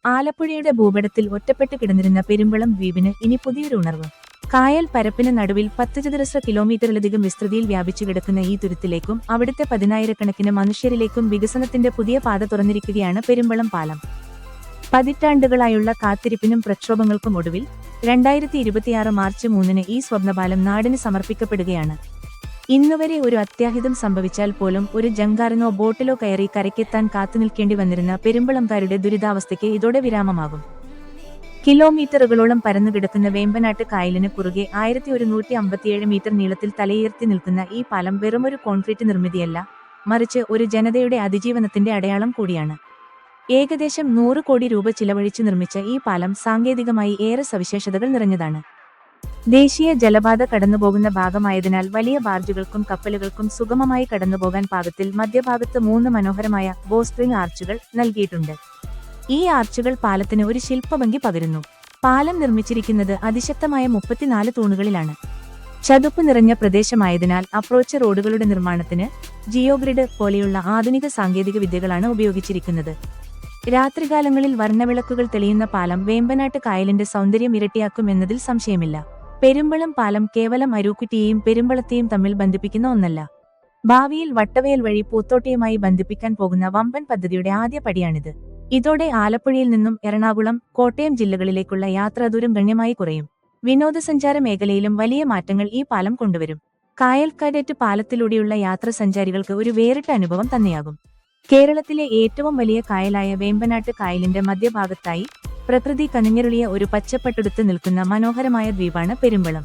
ആലപ്പുഴയുടെ ഭൂപടത്തിൽ ഒറ്റപ്പെട്ട് കിടന്നിരുന്ന പെരുമ്പളം ദ്വീപിന് ഇനി പുതിയൊരു ഉണർവ്. കായൽ പരപ്പിന് നടുവിൽ 10 ചതുരശ്ര കിലോമീറ്ററിലധികം വിസ്തൃതിയിൽ വ്യാപിച്ചു കിടക്കുന്ന ഈ തുരുത്തിലേക്കും അവിടുത്തെ 10,000-കണക്കിന് മനുഷ്യരിലേക്കും വികസനത്തിന്റെ പുതിയ പാത തുറന്നിരിക്കുകയാണ് പെരുമ്പളം പാലം. പതിറ്റാണ്ടുകളായുള്ള കാത്തിരിപ്പിനും പ്രക്ഷോഭങ്ങൾക്കും ഒടുവിൽ 2026 മാർച്ച് 3-ന് ഈ സ്വപ്നപാലം നാടിന് സമർപ്പിക്കപ്പെടുകയാണ്. ഇന്നുവരെ ഒരു അത്യാഹിതം സംഭവിച്ചാൽ പോലും ഒരു ജങ്കാറിനോ ബോട്ടിലോ കയറി കരയ്ക്കെത്താൻ കാത്തുനിൽക്കേണ്ടി വന്നിരുന്ന പെരുമ്പളംകാരുടെ ദുരിതാവസ്ഥയ്ക്ക് ഇതോടെ വിരാമമാകും. കിലോമീറ്ററുകളോളം പരന്നുകിടക്കുന്ന വേമ്പനാട്ട് കായലിന് കുറുകെ 1157 മീറ്റർ നീളത്തിൽ തലയുയർത്തി നിൽക്കുന്ന ഈ പാലം വെറുമൊരു കോൺക്രീറ്റ് നിർമ്മിതിയല്ല, മറിച്ച് ഒരു ജനതയുടെ അതിജീവനത്തിന്റെ അടയാളം കൂടിയാണ്. ഏകദേശം 100 കോടി രൂപ ചിലവഴിച്ചു നിർമ്മിച്ച ഈ പാലം സാങ്കേതികമായി ഏറെ സവിശേഷതകൾ നിറഞ്ഞതാണ്. ദേശീയ ജലപാത കടന്നുപോകുന്ന ഭാഗമായതിനാൽ വലിയ ബാർജുകൾക്കും കപ്പലുകൾക്കും സുഗമമായി കടന്നുപോകാൻ പാകത്തിൽ മധ്യഭാഗത്ത് 3 മനോഹരമായ ബോസ്ട്രിംഗ് ആർച്ചുകൾ നൽകിയിട്ടുണ്ട്. ഈ ആർച്ചുകൾ പാലത്തിന് ഒരു ശില്പഭംഗി പകരുന്നു. പാലം നിർമ്മിച്ചിരിക്കുന്നത് അതിശക്തമായ 34 തൂണുകളിലാണ്. ചതുപ്പ് നിറഞ്ഞ പ്രദേശമായതിനാൽ അപ്രോച്ച് റോഡുകളുടെ നിർമ്മാണത്തിന് ജിയോഗ്രിഡ് പോലെയുള്ള ആധുനിക സാങ്കേതിക വിദ്യകളാണ് ഉപയോഗിച്ചിരിക്കുന്നത്. രാത്രികാലങ്ങളിൽ വർണ്ണവിളക്കുകൾ തെളിയുന്ന പാലം വേമ്പനാട്ട് കായലിന്റെ സൗന്ദര്യം ഇരട്ടിയാക്കും എന്നതിൽ സംശയമില്ല. പെരുമ്പളം പാലം കേവലം അരൂക്കുറ്റിയെയും പെരുമ്പളത്തെയും തമ്മിൽ ബന്ധിപ്പിക്കുന്ന ഒന്നല്ല. ഭാവിയിൽ വട്ടവയൽ വഴി പൂത്തോട്ടയുമായി ബന്ധിപ്പിക്കാൻ പോകുന്ന വമ്പൻ പദ്ധതിയുടെ ആദ്യ പടിയാണിത്. ഇതോടെ ആലപ്പുഴയിൽ നിന്നും എറണാകുളം, കോട്ടയം ജില്ലകളിലേക്കുള്ള യാത്രാദൂരം ഗണ്യമായി കുറയും. വിനോദസഞ്ചാര മേഖലയിലും വലിയ മാറ്റങ്ങൾ ഈ പാലം കൊണ്ടുവരും. കായൽക്കടറ്റ് പാലത്തിലൂടെയുള്ള യാത്ര സഞ്ചാരികൾക്ക് ഒരു വേറിട്ട അനുഭവം തന്നെയാകും. കേരളത്തിലെ ഏറ്റവും വലിയ കായലായ വേമ്പനാട്ട് കായലിന്റെ മധ്യഭാഗത്തായി പ്രകൃതി കനിഞ്ഞരുളിയ ഒരു പച്ചപ്പട്ടെടുത്ത് നിൽക്കുന്ന മനോഹരമായ ദ്വീപാണ് പെരുമ്പളം.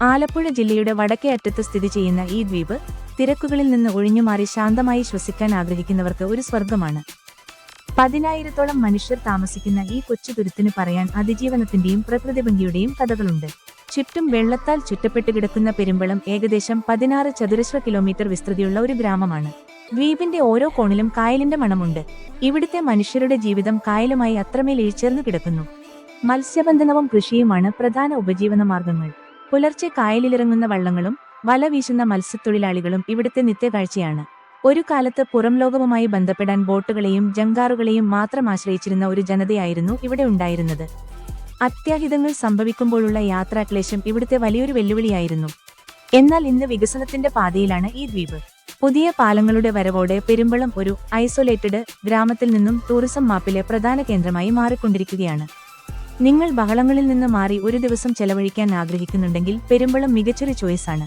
ആലപ്പുഴ ജില്ലയുടെ വടക്കേ അറ്റത്ത് സ്ഥിതി ചെയ്യുന്ന ഈ ദ്വീപ് തിരക്കുകളിൽ നിന്ന് ഒഴിഞ്ഞുമാറി ശാന്തമായി ശ്വസിക്കാൻ ആഗ്രഹിക്കുന്നവർക്ക് ഒരു സ്വർഗമാണ്. 10,000-ഓളം മനുഷ്യർ താമസിക്കുന്ന ഈ കൊച്ചു തുരുത്തിന് പറയാൻ അതിജീവനത്തിന്റെയും പ്രകൃതിഭംഗിയുടെയും കഥകളുണ്ട്. ചുറ്റും വെള്ളത്താൽ ചുറ്റപ്പെട്ട് കിടക്കുന്ന പെരുമ്പളം ഏകദേശം 16 ചതുരശ്ര കിലോമീറ്റർ വിസ്തൃതിയുള്ള ഒരു ഗ്രാമമാണ്. ദ്വീപിന്റെ ഓരോ കോണിലും കായലിന്റെ മണമുണ്ട്. ഇവിടുത്തെ മനുഷ്യരുടെ ജീവിതം കായലുമായി അത്രമേൽ ഇഴചേർന്നു കിടക്കുന്നു. മത്സ്യബന്ധനവും കൃഷിയുമാണ് പ്രധാന ഉപജീവന മാർഗങ്ങൾ. പുലർച്ചെ കായലിലിറങ്ങുന്ന വള്ളങ്ങളും വല വീശുന്ന മത്സ്യത്തൊഴിലാളികളും ഇവിടുത്തെ നിത്യകാഴ്ചയാണ്. ഒരു കാലത്ത് പുറം ലോകവുമായി ബന്ധപ്പെടാൻ ബോട്ടുകളെയും ജങ്കാറുകളെയും മാത്രം ആശ്രയിച്ചിരുന്ന ഒരു ജനതയായിരുന്നു ഇവിടെ ഉണ്ടായിരുന്നത്. അത്യാഹിതങ്ങൾ സംഭവിക്കുമ്പോഴുള്ള യാത്രാക്ലേശം ഇവിടുത്തെ വലിയൊരു വെല്ലുവിളിയായിരുന്നു. എന്നാൽ ഇന്ന് വികസനത്തിന്റെ പാതയിലാണ് ഈ ദ്വീപ്. പുതിയ പാലങ്ങളുടെ വരവോടെ പെരുമ്പളം ഒരു ഐസൊലേറ്റഡ് ഗ്രാമത്തിൽ നിന്നും ടൂറിസം മാപ്പിലെ പ്രധാന കേന്ദ്രമായി മാറിക്കൊണ്ടിരിക്കുകയാണ്. നിങ്ങൾ ബഹളങ്ങളിൽ നിന്ന് മാറി ഒരു ദിവസം ചെലവഴിക്കാൻ ആഗ്രഹിക്കുന്നുണ്ടെങ്കിൽ പെരുമ്പളം മികച്ചൊരു ചോയ്സാണ്.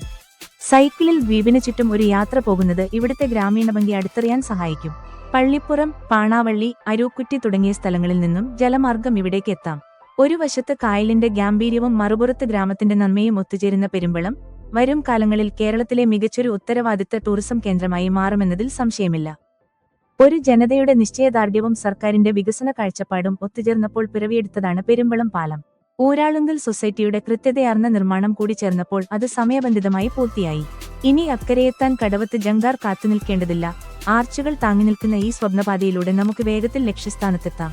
സൈക്കിളിൽ ദ്വീപിന് ചുറ്റും ഒരു യാത്ര പോകുന്നത് ഇവിടുത്തെ ഗ്രാമീണ ഭംഗി അടുത്തറിയാൻ സഹായിക്കും. പള്ളിപ്പുറം, പാണാവള്ളി, അരൂക്കുറ്റി തുടങ്ങിയ സ്ഥലങ്ങളിൽ നിന്നും ജലമാർഗം ഇവിടേക്ക് എത്താം. ഒരു വശത്ത് കായലിന്റെ ഗാംഭീര്യവും മറുപുറത്ത് ഗ്രാമത്തിന്റെ നന്മയും ഒത്തുചേരുന്ന പെരുമ്പളം വരും കാലങ്ങളിൽ കേരളത്തിലെ മികച്ചൊരു ഉത്തരവാദിത്ത ടൂറിസം കേന്ദ്രമായി മാറുമെന്നതിൽ സംശയമില്ല. ഒരു ജനതയുടെ നിശ്ചയദാർഢ്യവും സർക്കാരിന്റെ വികസന കാഴ്ചപ്പാടും ഒത്തുചേർന്നപ്പോൾ പിറവിയെടുത്തതാണ് പെരുമ്പളം പാലം. ഊരാളുങ്കൽ സൊസൈറ്റിയുടെ കൃത്യതയാർന്ന നിർമ്മാണം കൂടി ചേർന്നപ്പോൾ അത് സമയബന്ധിതമായി പൂർത്തിയായി. ഇനി അക്കരയെത്താൻ കടവത്ത് ജങ്കാർ കാത്തുനിൽക്കേണ്ടതില്ല. ആർച്ചുകൾ താങ്ങി നിൽക്കുന്ന ഈ സ്വപ്നപാതയിലൂടെ നമുക്ക് വേഗത്തിൽ ലക്ഷ്യസ്ഥാനത്തെത്താം.